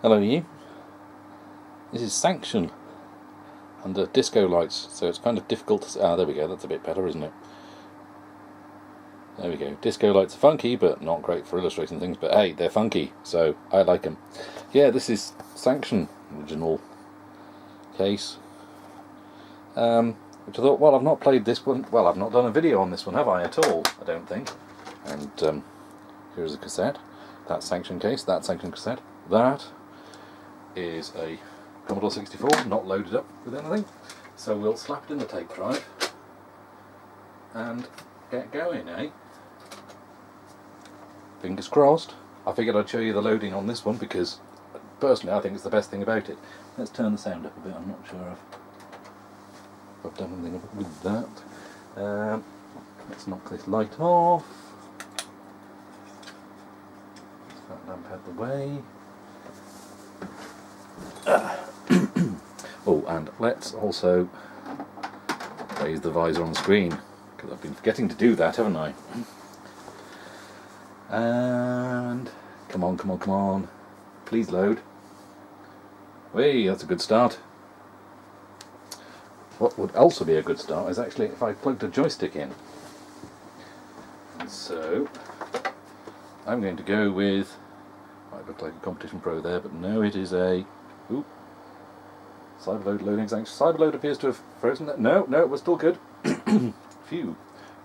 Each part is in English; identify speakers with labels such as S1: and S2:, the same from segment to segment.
S1: Hello you. This is Sanxion under disco lights, so it's kind of difficult to see. Ah, there we go, that's a bit better, isn't it? There we go. Disco lights are funky, but not great for illustrating things, but hey, they're funky, so I like them. Yeah, this is Sanxion, original case. Which I thought, well, I've not played this one, well, I've not done a video on this one, have I, at all? I don't think. And here's a cassette. That's Sanxion case, that's Sanxion cassette. That is a Commodore 64, not loaded up with anything. So we'll slap it in the tape drive and get going, eh? Fingers crossed. I figured I'd show you the loading on this one because personally I think it's the best thing about it. Let's turn the sound up a bit, I'm not sure if I've done anything with that. Let's knock this light off. That lamp out the way. Oh, and let's also raise the visor on the screen, because I've been forgetting to do that, haven't I? And come on, come on, come on. Please load. Whee, that's a good start. What would also be a good start is actually if I plugged a joystick in. And so I'm going to go with, might look like a Competition Pro there, but no, it is a, ooh, Cyberload loading. Cyberload appears to have frozen that. No, we're still good. Phew.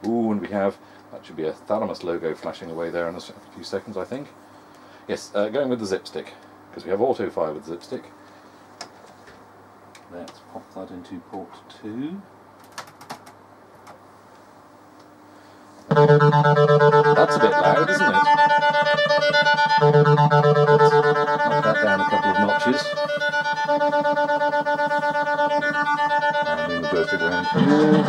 S1: Ooh, and we have, that should be a Thalamus logo flashing away there in a few seconds, I think. Yes, going with the zip stick, because we have auto fire with the zip stick. Let's pop that into port 2. That's a bit loud, isn't it? Let's knock that down a couple of notches. And then the joystick around here.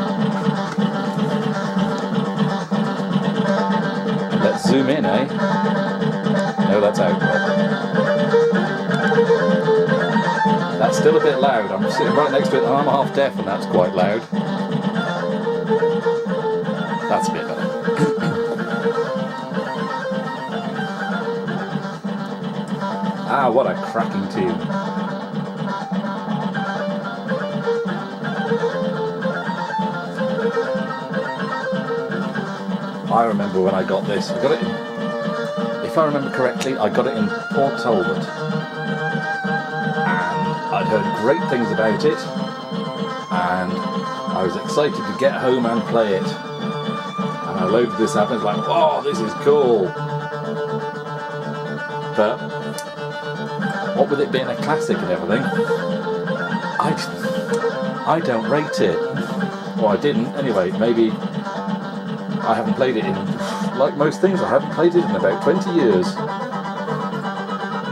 S1: Let's zoom in, eh? No, that's out. That's still a bit loud. I'm sitting right next to it and I'm half deaf and that's quite loud. That's a bit better. Ah, what a cracking tune. I remember when I got this. I got it in, if I remember correctly, I got it in Port Talbot. And I'd heard great things about it. And I was excited to get home and play it. And I loaded this up and it's like, whoa, this is cool. But what with it being a classic and everything, I don't rate it. Well, I didn't. Anyway, maybe I haven't played it in, like most things, I haven't played it in about 20 years.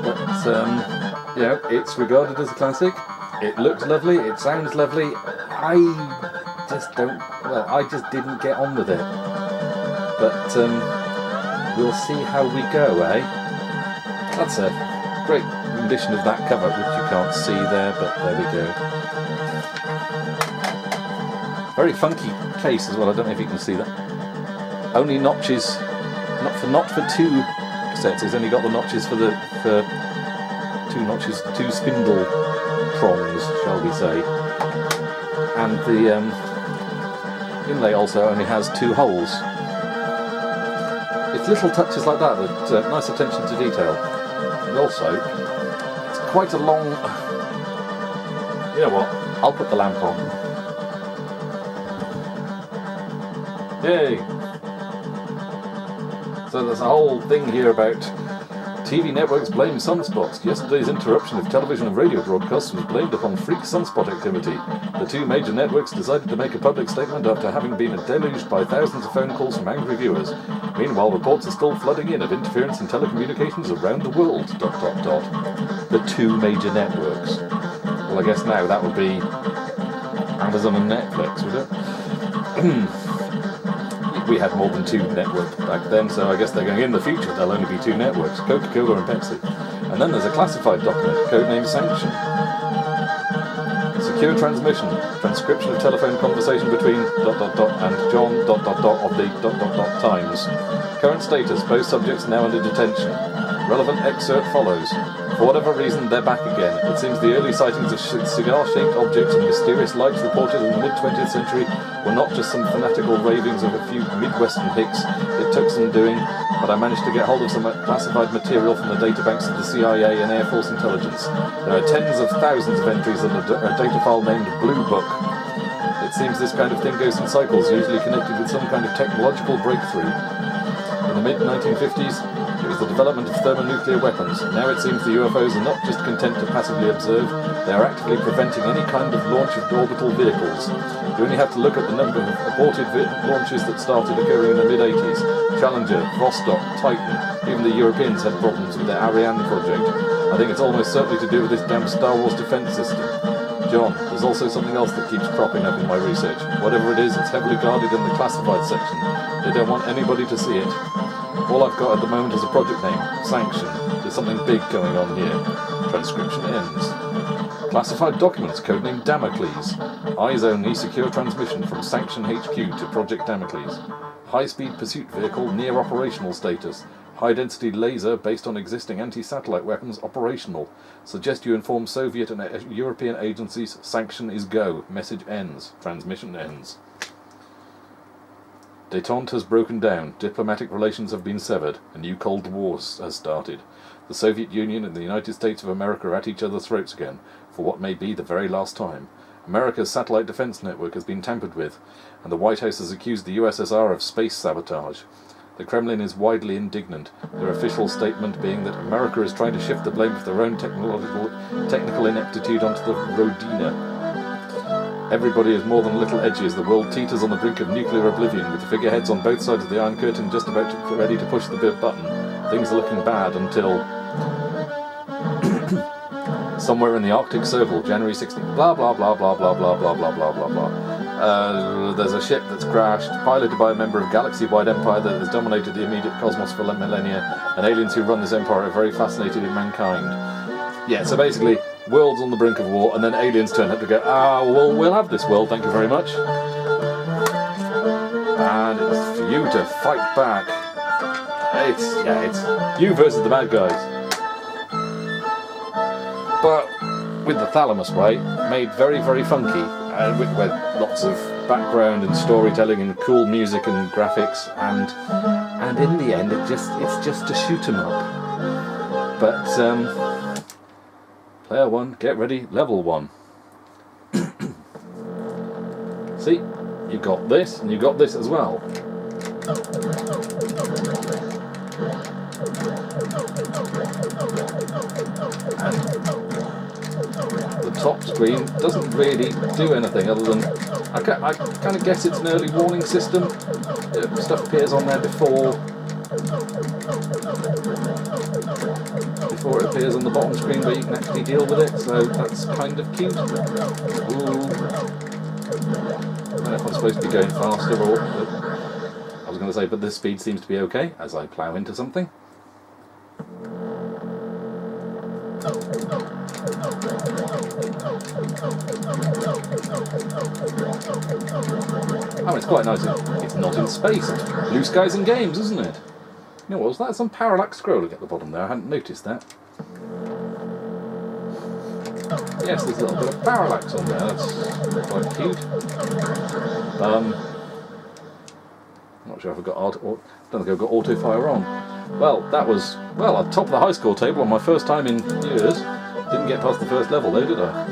S1: But, you know, it's regarded as a classic. It looks lovely, it sounds lovely. I just didn't get on with it. But, we'll see how we go, eh? That's a great rendition of that cover, which you can't see there, but there we go. Very funky case as well, I don't know if you can see that. Only notches, not for two cassettes, it's only got the notches for two notches, two spindle prongs, shall we say. And the inlay also only has two holes. It's little touches like that, nice attention to detail. And also, it's quite a long, you know what, I'll put the lamp on. Yay! So there's a whole thing here about TV networks blame sunspots. Yesterday's interruption of television and radio broadcasts was blamed upon freak sunspot activity. The two major networks decided to make a public statement after having been deluged by thousands of phone calls from angry viewers. Meanwhile, reports are still flooding in of interference in telecommunications around the world. ... The two major networks. Well, I guess now that would be Amazon and Netflix, would it? We had more than two networks back then, so I guess they're going in the future there'll only be two networks, Coca-Cola and Pepsi. And then there's a classified document, codenamed Sanxion. Secure transmission, transcription of telephone conversation between ... and John ... of the ... times. Current status, both subjects now under detention. Relevant excerpt follows. For whatever reason, they're back again. It seems the early sightings of cigar-shaped objects and mysterious lights reported in the mid-20th century were not just some fanatical ravings of a few Midwestern hicks. It took some doing, but I managed to get hold of some classified material from the databanks of the CIA and Air Force Intelligence. There are tens of thousands of entries in a data file named Blue Book. It seems this kind of thing goes in cycles, usually connected with some kind of technological breakthrough. In the mid-1950s, it was the development of thermonuclear weapons. Now it seems the UFOs are not just content to passively observe, they are actively preventing any kind of launch of orbital vehicles. You only have to look at the number of aborted launches that started occurring in the mid-80s. Challenger, Vostok, Titan, even the Europeans had problems with their Ariane project. I think it's almost certainly to do with this damn Star Wars defense system. John, there's also something else that keeps cropping up in my research. Whatever it is, it's heavily guarded in the classified section. They don't want anybody to see it. All I've got at the moment is a project name, Sanxion. There's something big going on here. Transcription ends. Classified documents, codename Damocles. Eyes only, secure transmission from Sanxion HQ to Project Damocles. High-speed pursuit vehicle, near operational status. High-density laser based on existing anti-satellite weapons, operational. Suggest you inform Soviet and European agencies. Sanxion is go. Message ends. Transmission ends. Détente has broken down. Diplomatic relations have been severed. A new Cold War has started. The Soviet Union and the United States of America are at each other's throats again, for what may be the very last time. America's satellite defense network has been tampered with, and the White House has accused the USSR of space sabotage. The Kremlin is widely indignant, their official statement being that America is trying to shift the blame of their own technical ineptitude onto the Rodina. Everybody is more than a little edgy as the world teeters on the brink of nuclear oblivion, with the figureheads on both sides of the Iron Curtain just about ready to push the big button. Things are looking bad until somewhere in the Arctic Circle, January 16th, blah blah blah blah blah blah blah blah blah blah blah. There's a ship that's crashed, piloted by a member of galaxy-wide empire that has dominated the immediate cosmos for millennia, and aliens who run this empire are very fascinated in mankind. Yeah, so basically, world's on the brink of war, and then aliens turn up to go, well, we'll have this world, thank you very much. And it's for you to fight back. It's you versus the bad guys. But with the Thalamus way, made very, very funky, with lots of background and storytelling and cool music and graphics, and in the end, it's just to shoot 'em up. But player one, get ready, level one. See, you got this, and you got this as well. And the top screen doesn't really do anything other than I kind of guess it's an early warning system. Stuff appears on there before it appears on the bottom screen where you can actually deal with it, so that's kind of cute. Ooh. I don't know if I'm supposed to be going faster or... I was going to say, but this speed seems to be okay as I plough into something. Oh, it's quite nice. It's not in space. It's blue skies and games, isn't it? You know what was that? Some parallax scrolling at the bottom there. I hadn't noticed that. Yes, there's a little bit of parallax on there. That's quite cute. I'm not sure if I've got I don't think I've got auto fire on. Well, that was at top of the high score table on my first time in years. Didn't get past the first level though, did I?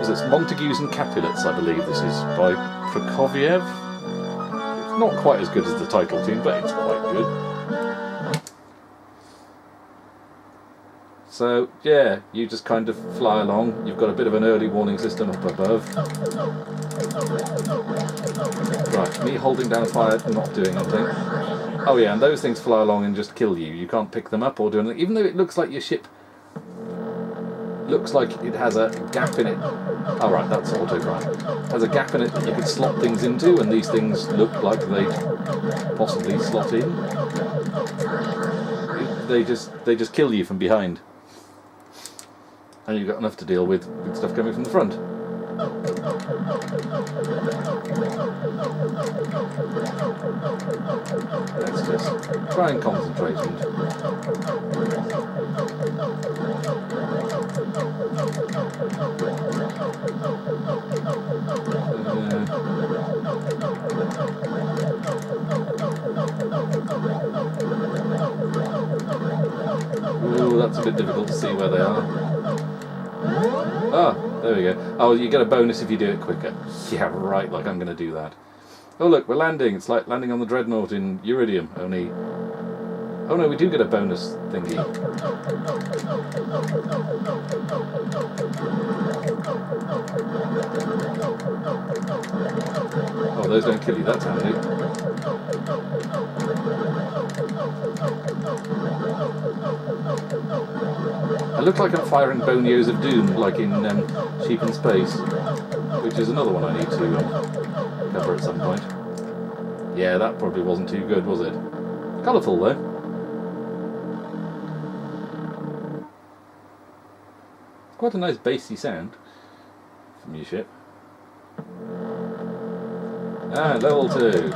S1: It's Montagues and Capulets, I believe this is, by Prokofiev. It's not quite as good as the title tune, but it's quite good. So, yeah, you just kind of fly along. You've got a bit of an early warning system up above. Right, me holding down fire, not doing anything. Oh yeah, and those things fly along and just kill you. You can't pick them up or do anything, even though it looks like your ship looks like it has a gap in it. Oh right, that's autogrind. It has a gap in it that you could slot things into, and these things look like they'd possibly slot in. They just kill you from behind, and you've got enough to deal with stuff coming from the front. Let's just try and concentrate. Ooh, that's a bit difficult to see where they are. Ah, there we go. Oh, you get a bonus if you do it quicker. Yeah, right, like I'm going to do that. Oh look, we're landing. It's like landing on the Dreadnought in Uridium, only... Oh no, we do get a bonus thingy. Oh, those don't kill you, that's handy. I look like I'm firing Bonios of Doom, like in Sheep in Space, which is another one I need to cover at some point. Yeah, that probably wasn't too good, was it? Colourful though. Quite a nice bassy sound from your ship. Ah, level 2.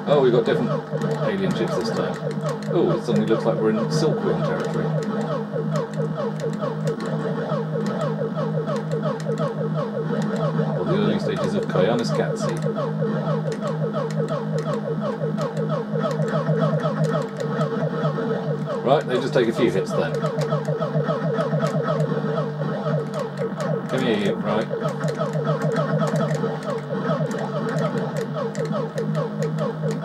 S1: Oh, we've got different alien ships this time. Oh, it suddenly looks like we're in Silkworm territory. Or the early stages of Kyanus Katsi. Right, they just take a few hits then. Come here, right.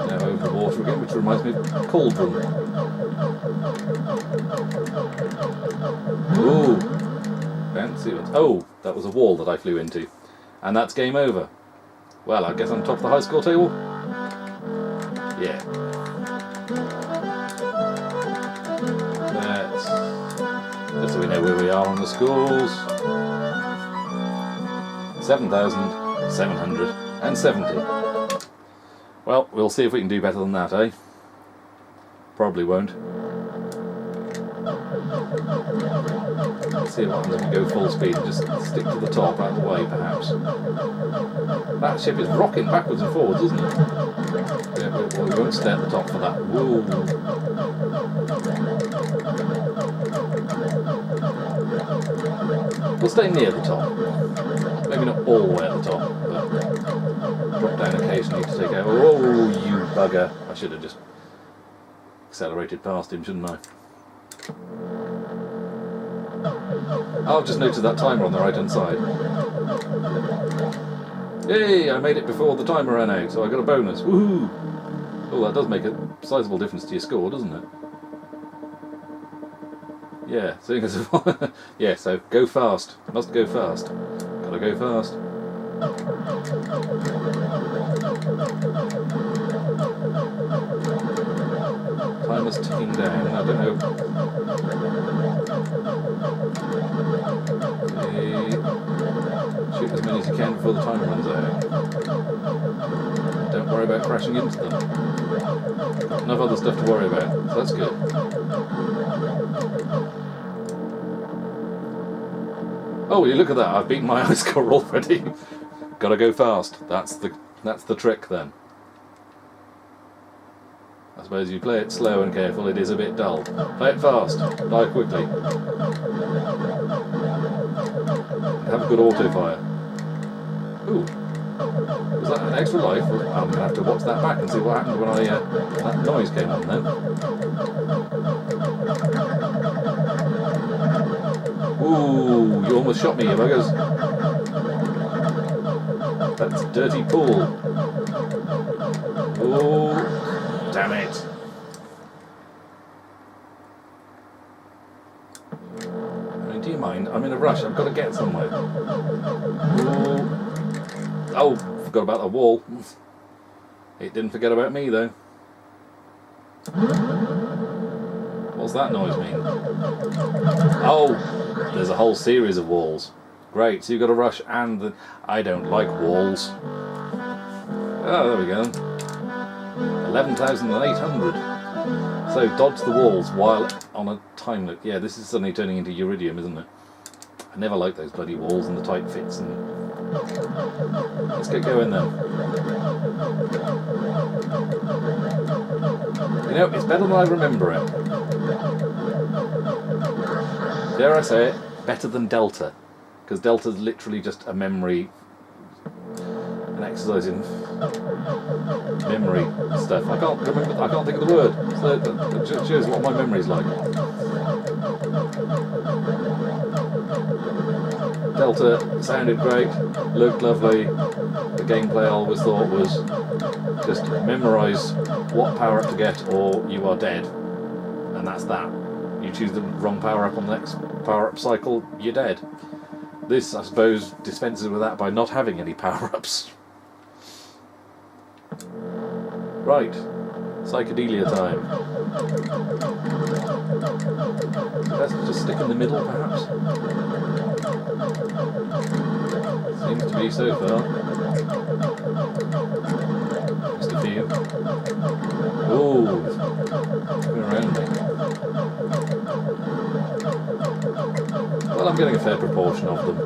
S1: Now over the water again, which reminds me of Cauldron. Ooh, fancy ones. Oh, that was a wall that I flew into. And that's game over. Well, I guess I'm top of the high score table. Yeah. That's just so we know where we are on the scores. 7,770. Well, we'll see if we can do better than that, eh? Probably won't. Let's see what happens if we go full speed and just stick to the top out of the way, perhaps. That ship is rocking backwards and forwards, isn't it? Yeah, well, we won't stay at the top for that. Whoa. We'll stay near the top. Maybe not all the way at the top, but drop down occasionally to take out. Oh, you bugger. I should have just accelerated past him, shouldn't I? I've just noticed that timer on the right hand side. Yay, I made it before the timer ran out, so I got a bonus. Woohoo! Oh, that does make a sizable difference to your score, doesn't it? Yeah, seeing as yeah, so go fast. Must go fast. Gotta go fast. Timer's ticking down. I don't know. Okay. Shoot as many as you can before the timer runs out. Don't worry about crashing into them. Got enough other stuff to worry about, so that's good. Oh, will you look at that? I've beaten my high score already. Gotta go fast. That's the trick then. I suppose you play it slow and careful, it is a bit dull. Play it fast. Die quickly. Have a good auto fire. Ooh. Was that an extra life? I'm going to have to watch that back and see what happened when that noise came on then. Ooh, you almost shot me, you buggers. That's dirty pool. Ooh, damn it. I mean, do you mind? I'm in a rush, I've got to get somewhere. Ooh. Oh, forgot about the wall. It didn't forget about me though. What's that noise mean? Oh, there's a whole series of walls. Great, so you've got to rush and I don't like walls. Oh, there we go. 11,800. So dodge the walls while on a time limit. Yeah, this is suddenly turning into Uridium, isn't it? I never like those bloody walls and the tight fits and... Let's get going then. You know, it's better than I remember it. Dare I say it, better than Delta. Because Delta's literally just a memory, an exercise in memory stuff. I can't remember, I can't think of the word. So that just shows what my memory's like. Delta sounded great, looked lovely. The gameplay I always thought was just memorise what power up to get or you are dead. And that's that. You choose the wrong power up on the next power up cycle, you're dead. This, I suppose, dispenses with that by not having any power ups. Right, psychedelia time. Let's just stick in the middle, perhaps. Seems to be so far. Just a few. Ooh, coming around me. Well, I'm getting a fair proportion of them.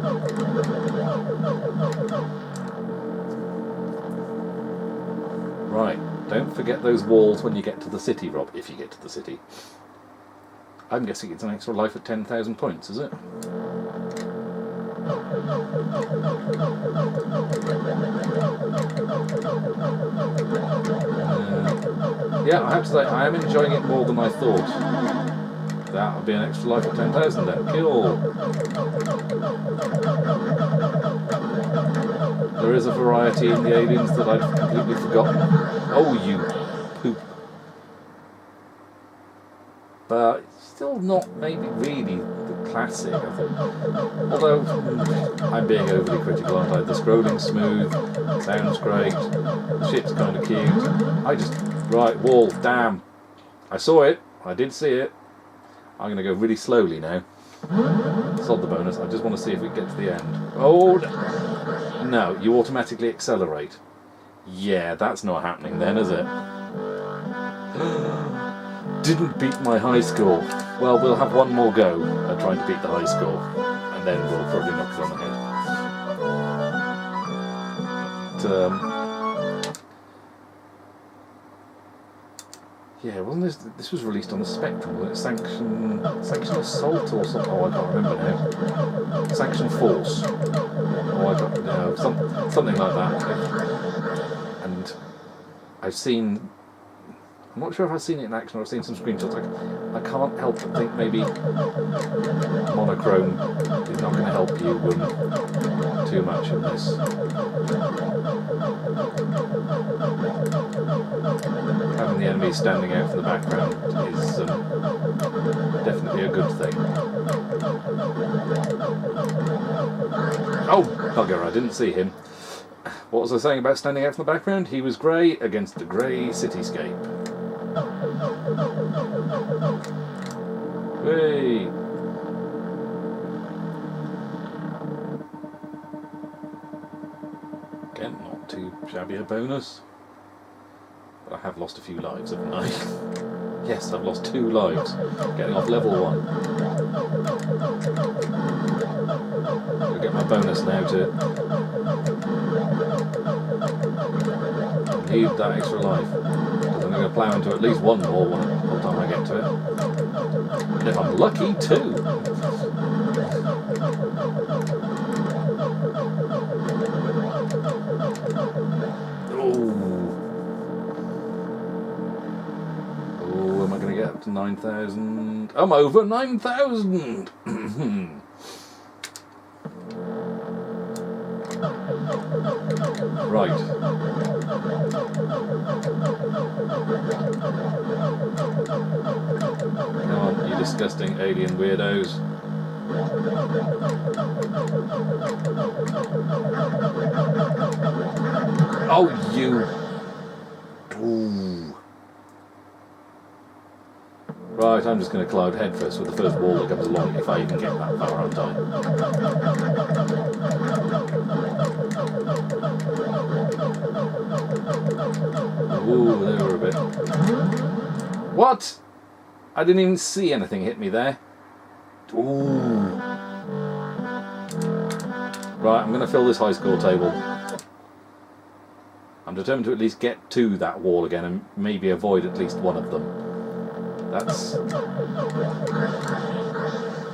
S1: Right, don't forget those walls when you get to the city, Rob, if you get to the city. I'm guessing it's an extra life at 10,000 points, is it? Yeah, I have to say, I am enjoying it more than I thought. That would be an extra life at 10,000 then. Cool. There is a variety in the aliens that I'd completely forgotten. Oh, you poop. But still not maybe really the classic, I think. Although, I'm being overly critical, aren't I? The scrolling's smooth, sounds great, the shit's kind of cute. Right, wall, damn. I saw it, I did see it. I'm going to go really slowly now. Sod the bonus, I just want to see if we get to the end. Oh, no, you automatically accelerate. Yeah, that's not happening then, is it? Didn't beat my high score. Well, we'll have one more go at trying to beat the high score, and then we'll probably knock it on the head. Yeah, wasn't this was released on the Spectrum? Was it Sanxion Assault or something? Oh, I can't remember now. Sanxion Force. Oh, I can't know. Something like that. And I've seen. I'm not sure if I've seen it in action or I've seen some screenshots. I can't help but think maybe monochrome is not going to help you too much in this. Having the enemies standing out from the background is definitely a good thing. Oh, bugger, I didn't see him. What was I saying about standing out from the background? He was grey against a grey cityscape. Hey! Again, not too shabby a bonus. But I have lost a few lives, haven't I? Yes, I've lost 2 lives. Getting off level 1. I'll get my bonus now to need that extra life. Because I'm going to plough into at least one more by the time I get to it. And if I'm lucky, 2. Oh, am I going to get up to 9,000? I'm over 9,000! Right. Come on, you disgusting alien weirdos. Oh, you. Ooh. Right, I'm just going to cloud headfirst with the first wall that comes along if I even get that far on time. Ooh, they were a bit. What? I didn't even see anything hit me there. Ooh. Right, I'm going to fill this high score table. I'm determined to at least get to that wall again and maybe avoid at least one of them.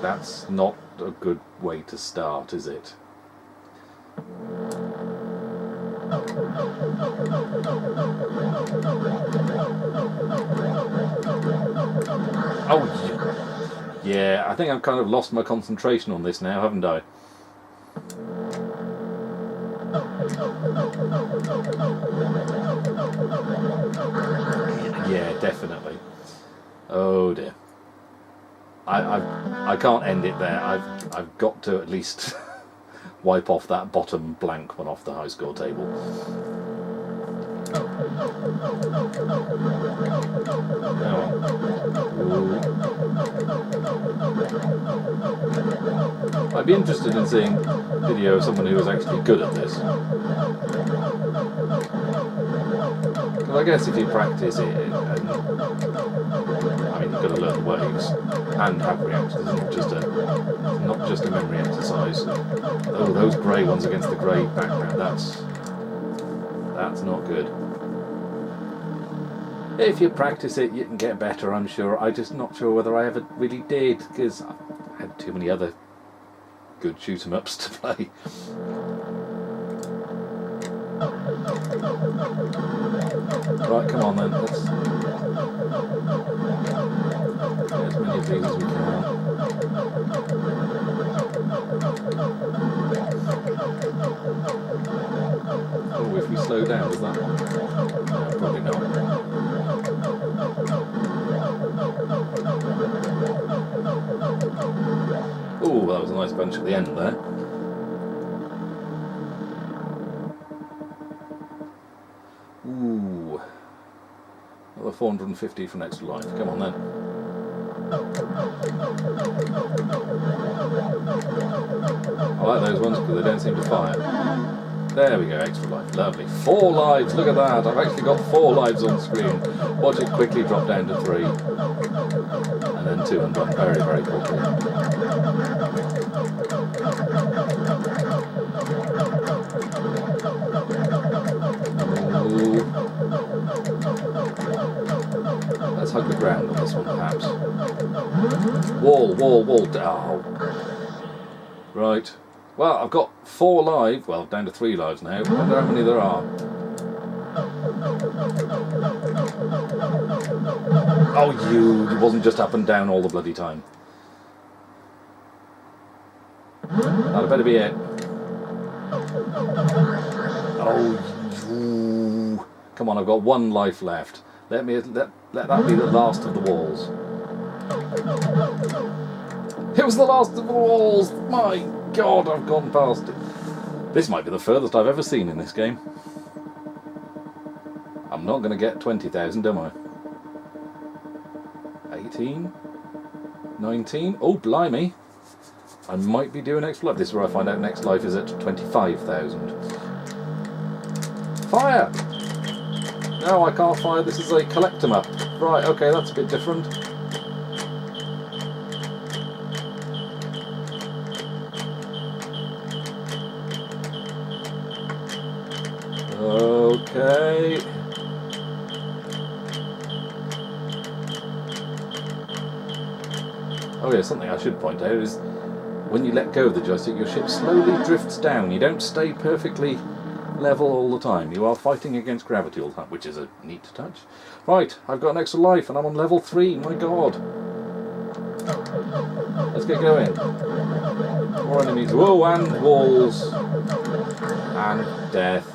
S1: That's not a good way to start, is it? Oh, yeah, I think I've kind of lost my concentration on this now, haven't I? Yeah, definitely. Oh dear. I can't end it there. I've got to at least wipe off that bottom blank one off the high score table. I'd be interested in seeing a video of someone who was actually good at this. Because I guess if you practice it, and, I mean, you've got to learn the waves and have reactions. It's not just a memory exercise. Oh, those grey ones against the grey background. That's not good. If you practice it, you can get better, I'm sure. I'm just not sure whether I ever really did, because I had too many other good shoot 'em ups to play. Right, come on then. Let's get as many of these as we can. Oh, if we slow down, does that? No, probably not. Oh, that was a nice bunch at the end there. Ooh. Another 450 for an extra life. Come on then. I like those ones because they don't seem to fire. There we go, extra life. Lovely. 4 lives, look at that. I've actually got 4 lives on screen. Watch it quickly drop down to 3. And then 2 and 1 very, very quickly. Ooh. Let's hug the ground on this one, perhaps. Wall. Oh. Right. Well, I've got 4 lives. Well, down to 3 lives now. I wonder how many there are. Oh, you! It wasn't just up and down all the bloody time. That'd better be it. Oh, you. Come on! I've got 1 life left. Let that be the last of the walls. It was the last of the walls. My God, I've gone past it. This might be the furthest I've ever seen in this game. I'm not going to get 20,000, am I? 18? 19? Oh, blimey. I might be doing next life. This is where I find out next life is at 25,000. Fire! No, I can't fire. This is a collect 'em up. Right, okay, that's a bit different. Okay. Oh yeah, something I should point out is when you let go of the joystick, your ship slowly drifts down. You don't stay perfectly level all the time. You are fighting against gravity all the time, which is a neat touch. Right, I've got an extra life and I'm on level 3. My God. Let's get going. More enemies. Whoa, and walls. And death.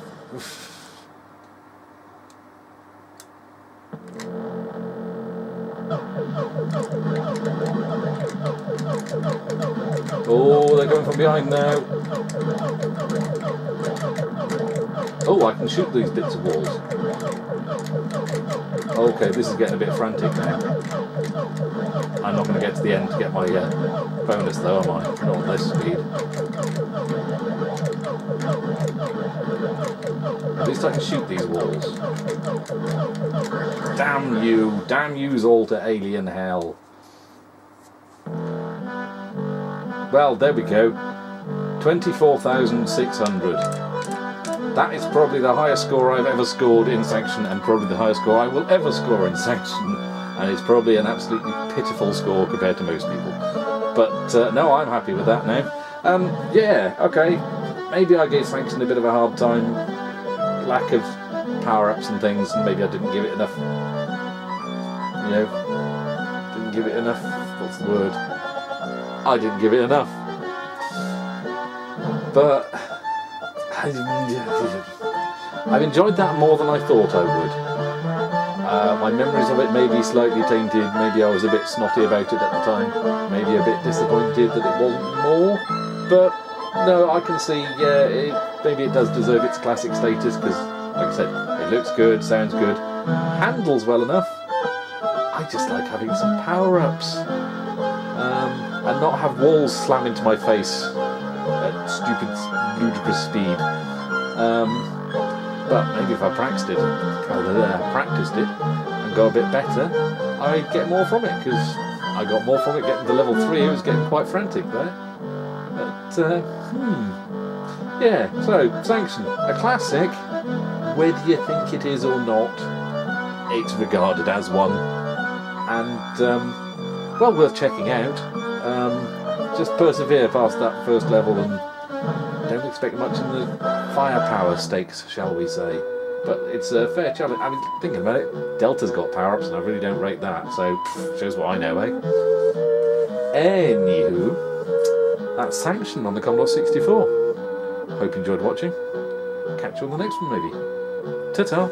S1: Oh, they're going from behind now. Oh, I can shoot these bits of walls. Okay, this is getting a bit frantic now. I'm not going to get to the end to get my bonus though, am I? Not at this speed. At least I can shoot these walls. Damn you! Damn yous all to alien hell. Well, there we go. 24,600. That is probably the highest score I've ever scored in Sanxion, and probably the highest score I will ever score in Sanxion. And it's probably an absolutely pitiful score compared to most people. But no, I'm happy with that now. Yeah, okay. Maybe I gave Sanxion a bit of a hard time. Lack of power-ups and things, and maybe I didn't give it enough. You know, didn't give it enough. What's the word? I didn't give it enough. But I've enjoyed that more than I thought I would. My memories of it may be slightly tainted. Maybe I was a bit snotty about it at the time. Maybe a bit disappointed that it wasn't more. But no, I can see, yeah, maybe it does deserve its classic status because, like I said, it looks good, sounds good, handles well enough. I just like having some power-ups and not have walls slam into my face at stupid, ludicrous speed. But maybe if I practiced it and got a bit better, I'd get more from it, because I got more from it getting to level 3. It was getting quite frantic there. But, yeah, so, Sanxion, a classic. Whether you think it is or not, it's regarded as one. And, well, worth checking out. Just persevere past that first level and don't expect much in the firepower stakes, shall we say. But it's a fair challenge. I mean, thinking about it, Delta's got power-ups and I really don't rate that, so shows what I know, eh? Anywho, that's Sanxion on the Commodore 64. Hope you enjoyed watching. Catch you on the next one, maybe. Ta-ta!